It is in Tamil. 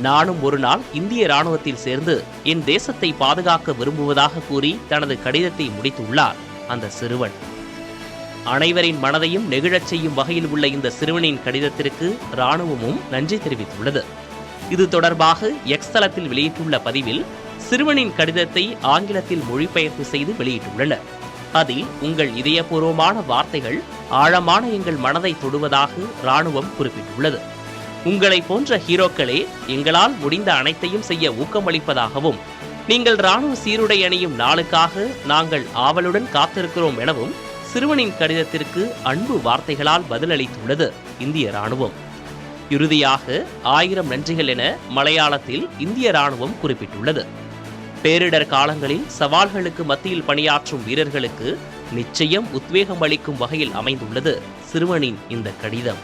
நானும் ஒரு நாள் இந்திய ராணுவத்தில் சேர்ந்து என் தேசத்தை பாதுகாக்க விரும்புவதாக கூறி தனது கடிதத்தை முடித்துள்ளார் அந்த சிறுவன். அனைவரின் மனதையும் நெகிழச் செய்யும் வகையில் உள்ள இந்த சிறுவனின் கடிதத்திற்கு ராணுவமும் நன்றி தெரிவித்துள்ளது. இது தொடர்பாக எக்ஸ் தளத்தில் வெளியிட்டுள்ள பதிவில் சிறுவனின் கடிதத்தை ஆங்கிலத்தில் மொழிபெயர்ப்பு செய்து வெளியிட்டுள்ளனர். அதில் உங்கள் இதயபூர்வமான வார்த்தைகள் ஆழமான எங்கள் மனதை தொடுவதாக ராணுவம் குறிப்பிட்டுள்ளது. உங்களை போன்ற ஹீரோக்களே எங்களால் முடிந்த அனைத்தையும் செய்ய ஊக்கமளிப்பதாகவும், நீங்கள் ராணுவ சீருடை அணியும் நாளுக்காக நாங்கள் ஆவலுடன் காத்திருக்கிறோம் எனவும் சிறுவனின் கடிதத்திற்கு அன்பு வார்த்தைகளால் பதிலளித்துள்ளது இந்திய ராணுவம். இறுதியாக 1000 நன்றிகள் என மலையாளத்தில் இந்திய ராணுவம் குறிப்பிட்டுள்ளது. பேரிடர் காலங்களில் சவால்களுக்கு மத்தியில் பணியாற்றும் வீரர்களுக்கு நிச்சயம் உத்வேகம் அளிக்கும் வகையில் அமைந்துள்ளது சிறுவனின் இந்த கடிதம்.